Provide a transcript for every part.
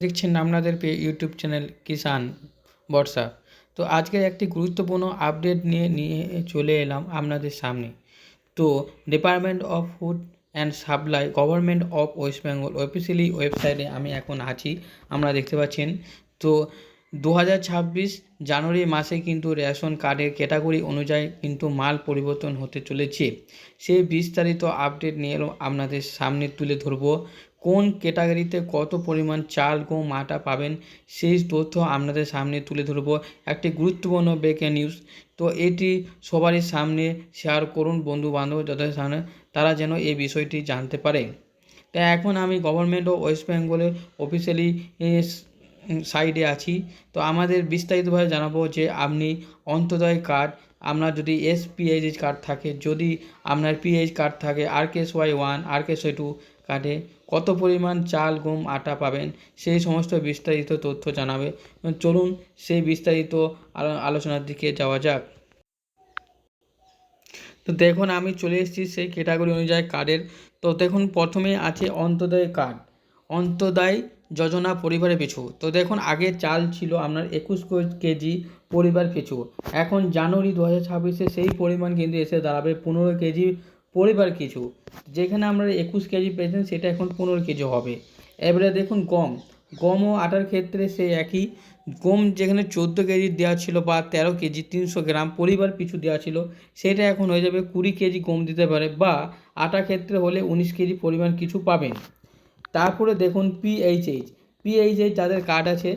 দেখছেন আপনাদের YouTube channel কিষান বর্ষা। তো আজকের একটি গুরুত্বপূর্ণ আপডেট নিয়ে চলে এলাম আপনাদের সামনে। তো department of food and supply government of West Bengal officially ওয়েবসাইটে আমি এখন আছি, আপনারা দেখতে পাচ্ছেন। তো 2026 জানুয়ারি মাসে কিন্তু রেশন কার্ডের ক্যাটাগরি অনুযায়ী কিন্তু মাল পরিবর্তন হতে চলেছে। সেই বিস্তারিত আপডেট নিয়ে আপনাদের সামনে তুলে ধরবো। কোন ক্যাটাগরিতে কত পরিমাণ চাল, গম, আটা পাবেন সেই তথ্য আপনাদের সামনে তুলে ধরবো। একটি গুরুত্বপূর্ণ ব্রেকিং নিউজ। তো এটি সবারই সামনে শেয়ার করুন, বন্ধুবান্ধব যাদের সামনে, তারা যেন এই বিষয়টি জানতে পারে। তাই এখন আমি গভর্নমেন্ট অফ ওয়েস্ট বেঙ্গলের অফিসিয়ালি সাইডে আছি। তো আমাদের বিস্তারিতভাবে জানাবো যে আপনি অন্তোদয় কার্ড, আপনার যদি এসপিএইচ কার্ড থাকে, যদি আপনার পিএইচ কার্ড থাকে, RKSY1 RKSY2 কার্ডে কত পরিমাণ চাল, গম, আটা পাবেন সেই সমস্ত বিস্তারিত তথ্য জানাবে। চলুন সেই বিস্তারিত আলোচনার দিকে যাওয়া যাক। তো দেখুন আমি চলে এসেছি সেই ক্যাটাগরি অনুযায়ী কার্ডের। তো দেখুন প্রথমে আছে অন্তোদয় কার্ড, অন্তোদয় যোজনা পরিবারের পিছু। তো দেখুন আগে চাল ছিল আপনার 21 কেজি পরিবার পিছু, এখন জানুয়ারি 2026 সেই পরিমাণ কিন্তু এসে দাঁড়াবে 15 কেজি পরিবার পিছু। যেখানে আমরা 21 কেজি পেয়েছেন সেটা এখন 15 কেজি হবে। এবারে দেখুন গম ও আটার ক্ষেত্রে সেই একই। গম যেখানে 14 কেজি দেওয়া ছিল বা 13 কেজি 300 গ্রাম পরিবার পিছু দেওয়া ছিল, সেটা এখন হয়ে যাবে 20 কেজি গম দিতে পারে, বা আটা ক্ষেত্রে হলে 19 কেজি পরিমাণ কিছু পাবেন। তারপরে দেখুন পিএইচএইচ যাদের কার্ড আছে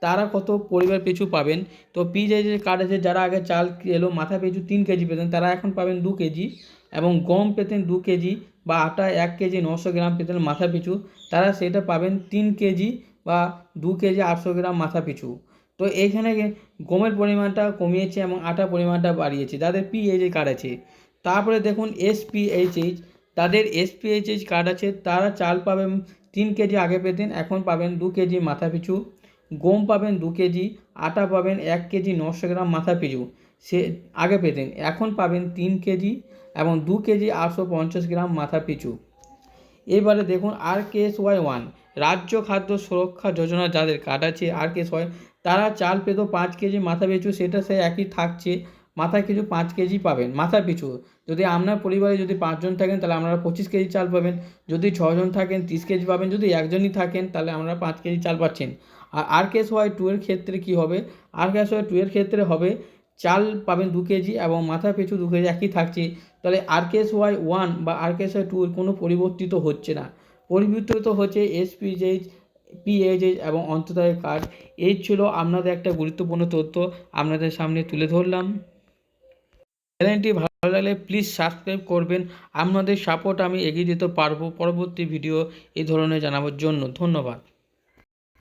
তারা কত পরিবার পিছু পাবেন। তো পিএইচএইচ কার্ড আছে যারা আগে চাল এলো মাথা পিছু 3 কেজি পেতেন, তারা এখন পাবেন 2 কেজি, এবং গম পেতেন 2 কেজি বা আটা 1 কেজি 900 গ্রাম পেতেন মাথা পিছু, তারা সেটা পাবেন 3 কেজি বা 2 কেজি 800 গ্রাম মাথা পিছু। তো এইখানে গমের পরিমাণটা কমিয়েছে এবং আটা পরিমাণটা বাড়িয়েছে যাদের পিএইচএইচ কার্ড আছে। তারপরে দেখুন এসপিএইচএইচ, তাদের এসপিএইচএইচ কার্ড আছে তারা চাল পাবেন 3 কেজি আগে পেতেন, এখন পাবেন 2 কেজি মাথা পিছু, গম পাবেন 2 কেজি, আটা পাবেন 1 কেজি 900 গ্রাম মাথা পিছু, সে আগে পেতেন, এখন পাবেন 3 কেজি এবং 2 কেজি 850 গ্রাম মাথা পিছু। এবারে দেখুন RKSY1 রাজ্য খাদ্য সুরক্ষা যোজনা যাদের কার্ড আছে RKSY, তারা চাল পেত 5 কেজি মাথা পিছু, সেটা সে একই থাকছে, মাথা পিছু 5 কেজি পাবেন মাথা পিছু। যদি আপনার পরিবারে যদি 5 জন থাকেন তাহলে আপনারা 25 কেজি চাল পাবেন, যদি 6 জন থাকেন 30 কেজি পাবেন, যদি একজনই থাকেন তাহলে আপনারা 5 কেজি চাল পাচ্ছেন। আর RKSY2 এর ক্ষেত্রে কী হবে, RKSY2 এর ক্ষেত্রে হবে চাল পাবেন 2 কেজি এবং মাথা পিছু 2 কেজি একই থাকছে। তাহলে RKSY1 বা RKSY2 কোনো পরিবর্তিত হচ্ছে না, পরিবর্তিত হচ্ছে এসপিএইচ, পিএইচএইচ এবং অন্তোদয় কার্ড। এই ছিল আপনাদের একটা গুরুত্বপূর্ণ তথ্য আপনাদের সামনে তুলে ধরলাম। চ্যানেলটি ভালো লাগলে প্লিজ সাবস্ক্রাইব করবেন, আপনাদের সাপোর্ট আমি এগিয়ে যেতে পারবো পরবর্তী ভিডিও এই ধরনের জানাবার জন্য। ধন্যবাদ।